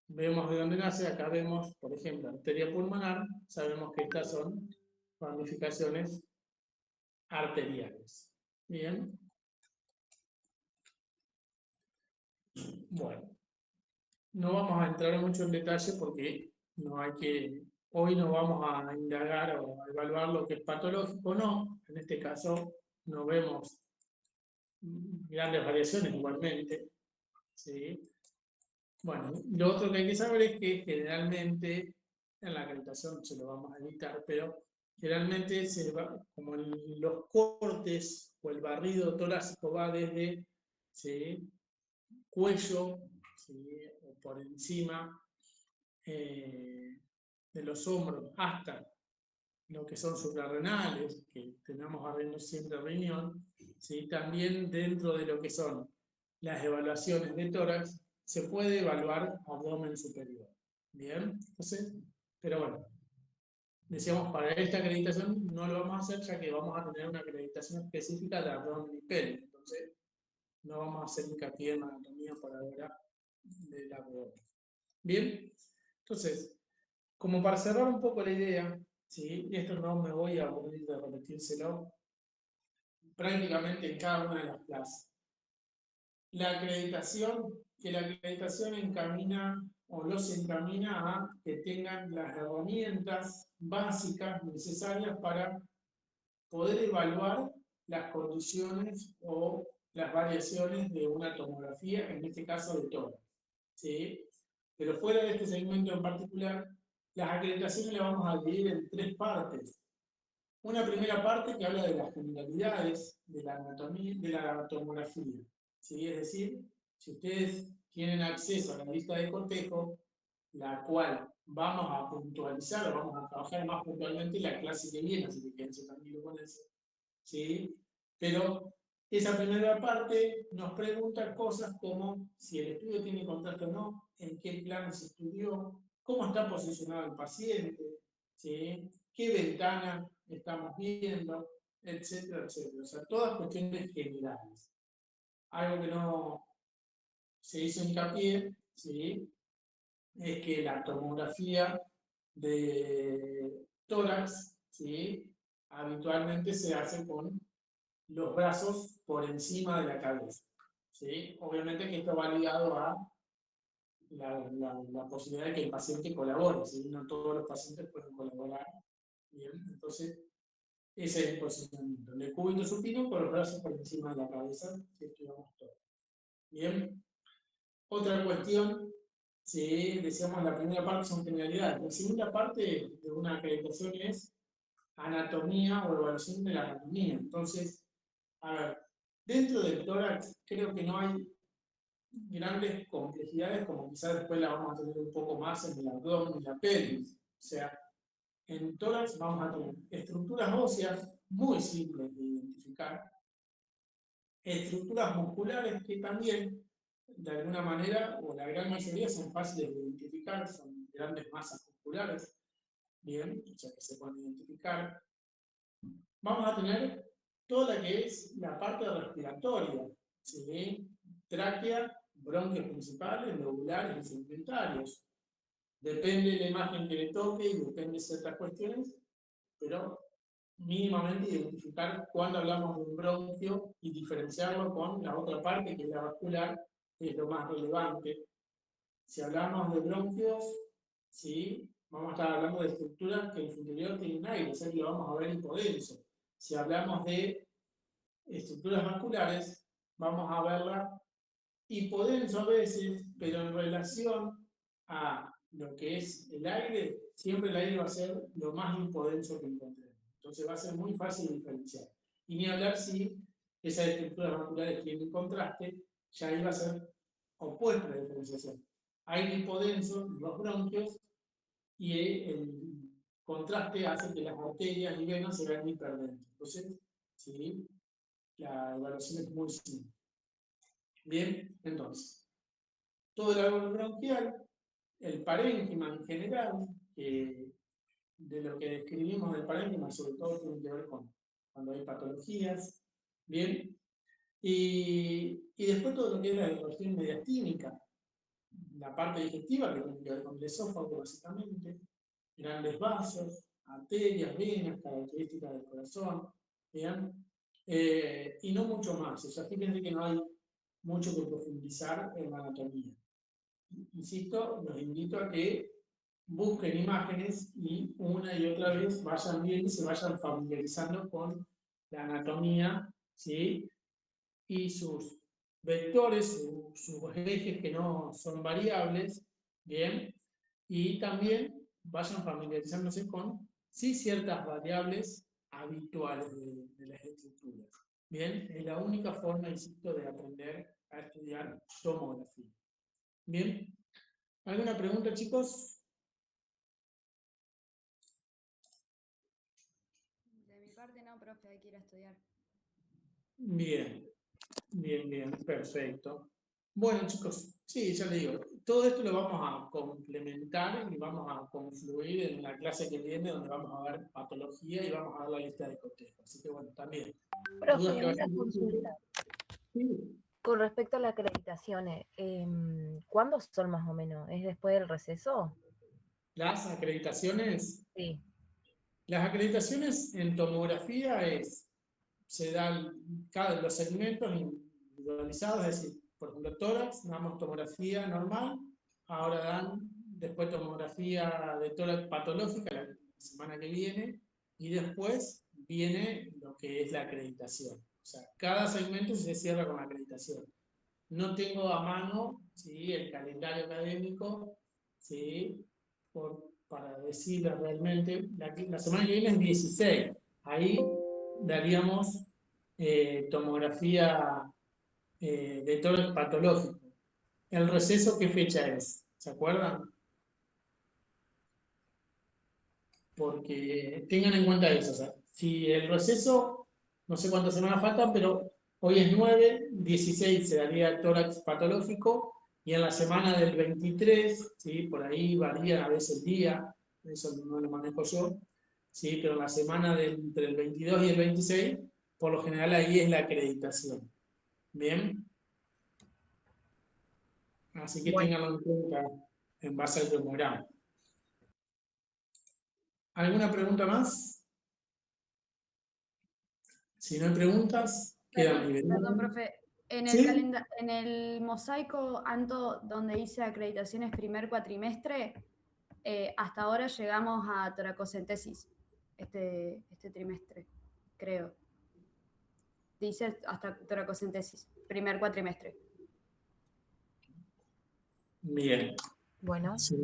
vemos de dónde nace, acá vemos, por ejemplo, arteria pulmonar, sabemos que estas son ramificaciones arteriales. Bien. Bueno, no vamos a entrar mucho en detalle porque no hay que, hoy no vamos a indagar o a evaluar lo que es patológico o no. En este caso no vemos grandes variaciones igualmente, ¿sí? Bueno, lo otro que hay que saber es que generalmente, en la acreditación se lo vamos a evitar, pero generalmente se va, como los cortes o el barrido torácico va desde, ¿sí?, cuello, ¿sí?, o por encima de los hombros hasta lo que son suprarrenales, que tenemos abriendo siempre riñón, ¿sí?, también dentro de lo que son las evaluaciones de tórax, se puede evaluar abdomen superior. Bien, entonces, pero bueno, decíamos, para esta acreditación no lo vamos a hacer ya que vamos a tener una acreditación específica de abdomen y pelvis, entonces no vamos a hacer hincapié en anatomía por ahora del abdomen. Bien, entonces, como para cerrar un poco la idea, ¿sí?, y esto no me voy a aburrir de repetírselo prácticamente en cada una de las clases. La acreditación encamina o los encamina a que tengan las herramientas básicas necesarias para poder evaluar las condiciones o las variaciones de una tomografía, en este caso de tórax, ¿sí? Pero fuera de este segmento en particular, las acreditaciones las vamos a dividir en tres partes. Una primera parte que habla de las generalidades de la anatomía, de la tomografía, ¿sí? Es decir, si ustedes tienen acceso a la lista de cotejo, la cual vamos a puntualizar, vamos a trabajar más puntualmente en la clase que viene, así que quédense tranquilos con eso, ¿sí? Pero esa primera parte nos pregunta cosas como si el estudio tiene contraste o no, en qué plano se estudió, cómo está posicionado el paciente, ¿sí?, qué ventana estamos viendo, etcétera, etcétera. O sea, todas cuestiones generales. Algo que no se hizo hincapié, ¿sí?, es que la tomografía de tórax, ¿sí?, habitualmente se hace con los brazos por encima de la cabeza, ¿sí? Obviamente que esto va ligado a la posibilidad de que el paciente colabore, ¿sí? No todos los pacientes pueden colaborar. Bien, entonces ese es el posicionamiento. El decúbito supino con los brazos por encima de la cabeza, si estudiamos todo. Bien. Otra cuestión, ¿sí? Decíamos la primera parte son generalidades. La segunda parte de una acreditación es anatomía o evaluación de la anatomía. Entonces, a ver, dentro del tórax creo que no hay grandes complejidades, como quizás después la vamos a tener un poco más en el abdomen y la pelvis. O sea, en tórax vamos a tener estructuras óseas muy simples de identificar, estructuras musculares que también, de alguna manera, o la gran mayoría, son fáciles de identificar, son grandes masas musculares, bien, o sea que se pueden identificar. Vamos a tener toda la que es la parte respiratoria, ¿sí? Tráquea, bronquios principales, lobulares y segmentarios. Depende de la imagen que le toque y depende de ciertas cuestiones, pero mínimamente identificar cuando hablamos de un bronquio y diferenciarlo con la otra parte que es la vascular, que es lo más relevante. Si hablamos de bronquios, ¿sí? Vamos a estar hablando de estructuras que en su interior tienen aire, o sea que lo vamos a ver hipodenso. Si hablamos de estructuras vasculares, vamos a verla hipodenso a veces, pero en relación a lo que es el aire, siempre el aire va a ser lo más hipodenso que encontremos. Entonces va a ser muy fácil diferenciar. Y ni hablar si esas estructuras vasculares tienen contraste, ya ahí va a ser opuesta la diferenciación. Aire hipodenso, los bronquios, y el contraste hace que las arterias y venas se vean hiperdensas. Entonces, ¿sí? La evaluación es muy simple. Bien, entonces, todo el árbol bronquial, el parénquima en general, de lo que describimos del parénquima, sobre todo tiene que ver con cuando hay patologías, bien, y después todo lo que es la región mediastínica, la parte digestiva que tiene que ver con el esófago básicamente, grandes vasos, arterias, venas, características del corazón, ¿bien? Y no mucho más, o sea, fíjense que no hay mucho que profundizar en la anatomía. Insisto, los invito a que busquen imágenes y una y otra vez vayan viendo y se vayan familiarizando con la anatomía, ¿sí? Y sus vectores, sus ejes que no son variables, ¿bien? Y también vayan familiarizándose con, sí, ciertas variables habituales de las estructuras. Bien, es la única forma, insisto, de aprender a estudiar tomografía. Bien, ¿alguna pregunta, chicos? De mi parte no, profe, hay que ir a estudiar. Bien, bien, perfecto. Bueno, chicos, sí, ya le digo, todo esto lo vamos a complementar y vamos a confluir en la clase que viene, donde vamos a ver patología y vamos a ver la lista de cotejo. Así que bueno, también. Profe, una consulta. Sí. Con respecto a las acreditaciones, ¿cuándo son más o menos? ¿Es después del receso? Las acreditaciones. Sí. Las acreditaciones en tomografía se dan los segmentos individualizados, es decir, por ejemplo, tórax, damos tomografía normal, ahora dan después tomografía de tórax patológica la semana que viene, y después viene lo que es la acreditación. O sea, cada segmento se cierra con la acreditación. No tengo a mano, ¿sí?, el calendario académico, ¿sí?, para decirlo realmente. La semana que viene es 16. Ahí daríamos tomografía de tórax patológico. ¿El receso qué fecha es? ¿Se acuerdan? Porque tengan en cuenta eso. O sea, si el receso, no sé cuántas semanas faltan, pero hoy es 9, 16 se daría tórax patológico, y en la semana del 23, ¿sí?, por ahí varía a veces el día, eso no lo manejo yo, ¿sí?, pero en la semana entre el 22 y el 26, por lo general ahí es la acreditación. ¿Bien? Así que Bueno, tenganlo en cuenta en base al cronograma. ¿Alguna pregunta más? Si no hay preguntas, quedan Perdón, liberados. profe. ¿Sí? En el mosaico ANTO, donde hice acreditaciones primer cuatrimestre, hasta ahora llegamos a toracocentesis este trimestre, creo. Dice hasta toracocentesis, primer cuatrimestre. Bien. Bueno, Sí.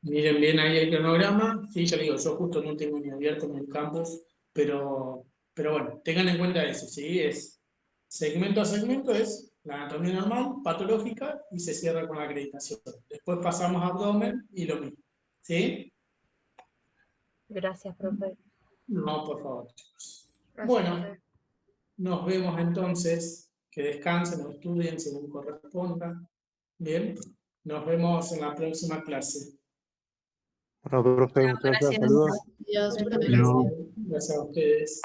Miren bien ahí el cronograma. Sí, ya digo, yo justo no tengo ni abierto en el campus, pero bueno, tengan en cuenta eso, ¿sí? Es segmento a segmento, es la anatomía normal, patológica, y se cierra con la acreditación. Después pasamos a abdomen y lo mismo, ¿sí? gracias, profe. No, por favor, chicos. Gracias, Bueno, profe. nos vemos entonces. Que descansen o estudien según corresponda. Bien, nos vemos en la próxima clase. Bueno, profe, muchas gracias. Gracias. Saludos. Adiós. Gracias a ustedes.